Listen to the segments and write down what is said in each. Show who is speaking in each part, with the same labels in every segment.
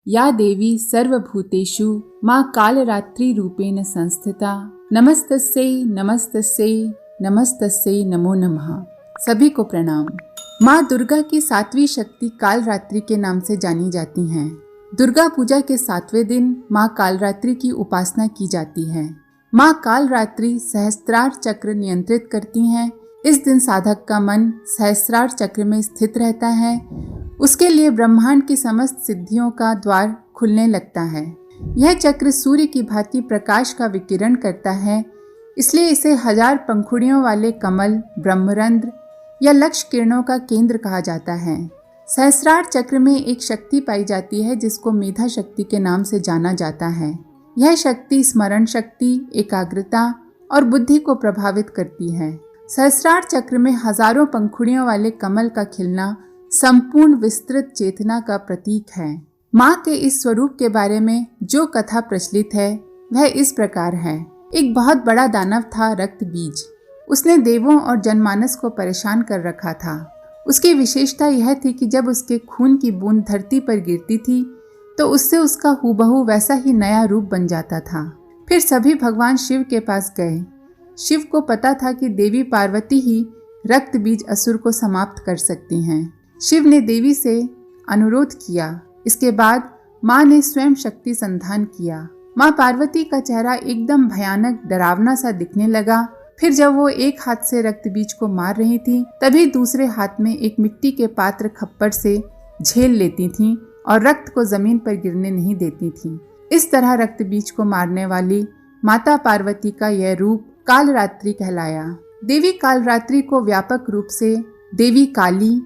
Speaker 1: या देवी सर्वभूतेषु माँ कालरात्रि रूपेण संस्थिता नमस्तस्यै नमस्तस्यै नमस्तस्यै नमो नमः। सभी को प्रणाम। माँ दुर्गा की 7वीं शक्ति कालरात्रि के नाम से जानी जाती हैं। दुर्गा पूजा के 7वें दिन माँ कालरात्रि की उपासना की जाती है। माँ कालरात्रि सहस्त्रार चक्र नियंत्रित करती हैं। इस दिन साधक का मन सहस्त्रार चक्र में स्थित रहता है। उसके लिए ब्रह्मांड की समस्त सिद्धियों का द्वार खुलने लगता है। यह चक्र सूर्य की भांति प्रकाश का विकिरण करता है, इसलिए इसे 1000 पंखुड़ियों वाले कमल, ब्रह्मरंध्र या लक्ष्य किरणों का केंद्र कहा जाता है। सहस्रार चक्र में एक शक्ति पाई जाती है जिसको मेधा शक्ति के नाम से जाना जाता है। यह शक्ति स्मरण शक्ति, एकाग्रता और बुद्धि को प्रभावित करती है। सहस्रार चक्र में हजारों पंखुड़ियों वाले कमल का खिलना संपूर्ण विस्तृत चेतना का प्रतीक है। माँ के इस स्वरूप के बारे में जो कथा प्रचलित है वह इस प्रकार है। एक बहुत बड़ा दानव था रक्त बीज। उसने देवों और जनमानस को परेशान कर रखा था। उसकी विशेषता यह थी कि जब उसके खून की बूंद धरती पर गिरती थी तो उससे उसका हूबहू वैसा ही नया रूप बन जाता था। फिर सभी भगवान शिव के पास गए। शिव को पता था कि देवी पार्वती ही रक्त बीज असुर को समाप्त कर सकती हैं। शिव ने देवी से अनुरोध किया। इसके बाद माँ ने स्वयं शक्ति संधान किया। माँ पार्वती का चेहरा एकदम भयानक डरावना सा दिखने लगा। फिर जब वो एक हाथ से रक्त बीज को मार रही थी तभी दूसरे हाथ में एक मिट्टी के पात्र खप्पर से झेल लेती थीं और रक्त को जमीन पर गिरने नहीं देती थीं। इस तरह रक्त बीज को मारने वाली माता पार्वती का यह रूप कालरात्रि कहलाया। देवी कालरात्रि को व्यापक रूप से देवी काली,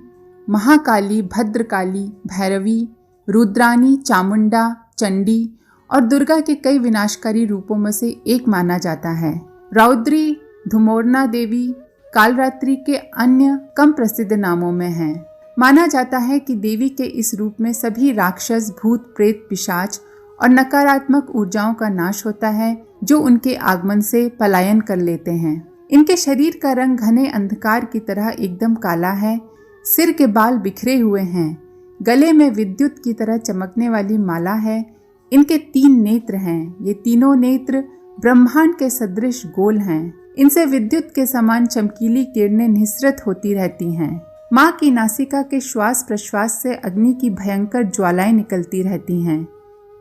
Speaker 1: महाकाली, भद्रकाली, भैरवी, रुद्रानी, चामुंडा, चंडी और दुर्गा के कई विनाशकारी रूपों में से एक माना जाता है। रौद्री, धुमोरना देवी कालरात्रि के अन्य कम प्रसिद्ध नामों में हैं। माना जाता है कि देवी के इस रूप में सभी राक्षस, भूत, प्रेत, पिशाच और नकारात्मक ऊर्जाओं का नाश होता है जो उनके आगमन से पलायन कर लेते हैं। इनके शरीर का रंग घने अंधकार की तरह एकदम काला है। सिर के बाल बिखरे हुए हैं। गले में विद्युत की तरह चमकने वाली माला है। इनके 3 नेत्र हैं। ये तीनों नेत्र ब्रह्मांड के सदृश गोल हैं। इनसे विद्युत के समान चमकीली किरणें निःसृत होती रहती हैं। माँ की नासिका के श्वास प्रश्वास से अग्नि की भयंकर ज्वालाएं निकलती रहती हैं।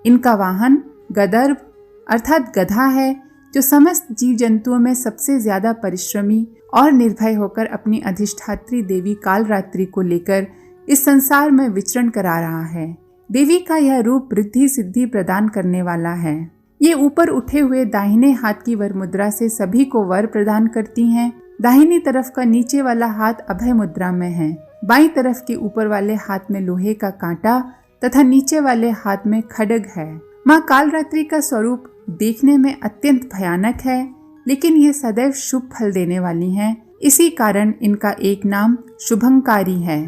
Speaker 1: इनका वाहन गदर्भ अर्थात गधा है, जो समस्त जीव जंतुओं में सबसे ज्यादा परिश्रमी और निर्भय होकर अपनी अधिष्ठात्री देवी कालरात्रि को लेकर इस संसार में विचरण करा रहा है। देवी का यह रूप रिद्धि सिद्धि प्रदान करने वाला है। ये ऊपर उठे हुए दाहिने हाथ की वर मुद्रा से सभी को वर प्रदान करती हैं। दाहिनी तरफ का नीचे वाला हाथ अभय मुद्रा में है। बाईं तरफ के ऊपर वाले हाथ में लोहे का कांटा तथा नीचे वाले हाथ में खड्ग है। माँ कालरात्रि का स्वरूप देखने में अत्यंत भयानक है, लेकिन ये सदैव शुभ फल देने वाली हैं। इसी कारण इनका एक नाम शुभंकारी है।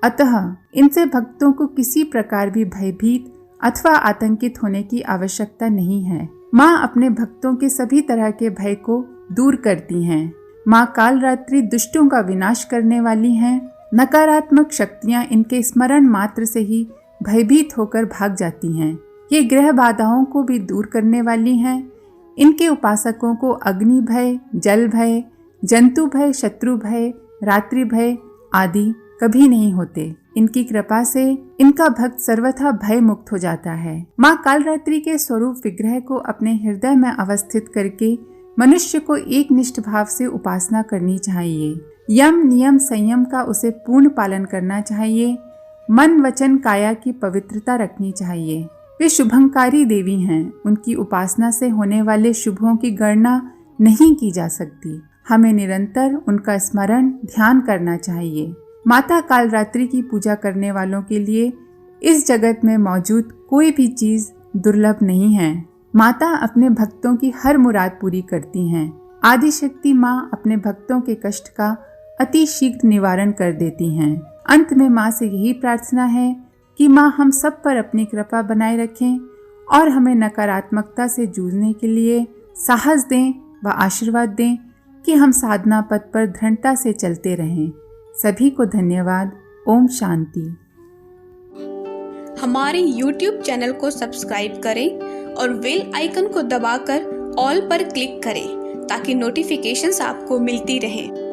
Speaker 1: अतः इनसे भक्तों को किसी प्रकार भी भयभीत अथवा आतंकित होने की आवश्यकता नहीं है। माँ अपने भक्तों के सभी तरह के भय को दूर करती हैं। माँ कालरात्रि दुष्टों का विनाश करने वाली हैं। नकारात्मक शक्तियाँ इनके स्मरण मात्र से ही भयभीत होकर भाग जाती हैं। ये ग्रह बाधाओं को भी दूर करने वाली हैं। इनके उपासकों को अग्नि भय, जल भय, जंतु भय, शत्रु भय, रात्रि भय आदि कभी नहीं होते। इनकी कृपा से इनका भक्त सर्वथा भय मुक्त हो जाता है। माँ कालरात्रि के स्वरूप विग्रह को अपने हृदय में अवस्थित करके मनुष्य को एक निष्ठ भाव से उपासना करनी चाहिए। यम नियम संयम का उसे पूर्ण पालन करना चाहिए। मन वचन काया की पवित्रता रखनी चाहिए। वे शुभंकारी देवी हैं। उनकी उपासना से होने वाले शुभों की गणना नहीं की जा सकती। हमें निरंतर उनका स्मरण ध्यान करना चाहिए। माता कालरात्रि की पूजा करने वालों के लिए इस जगत में मौजूद कोई भी चीज दुर्लभ नहीं है। माता अपने भक्तों की हर मुराद पूरी करती हैं। आदिशक्ति माँ अपने भक्तों के कष्ट का अति शीघ्र निवारण कर देती हैं। अंत में माँ से यही प्रार्थना है कि माँ हम सब पर अपनी कृपा बनाए रखें और हमें नकारात्मकता से जूझने के लिए साहस दें व आशीर्वाद दें कि हम साधना पथ पर दृढ़ता से चलते रहें। सभी को धन्यवाद। ओम शांति।
Speaker 2: हमारे YouTube चैनल को सब्सक्राइब करें और बेल आइकन को दबाकर ऑल पर क्लिक करें ताकि नोटिफिकेशंस आपको मिलती रहें।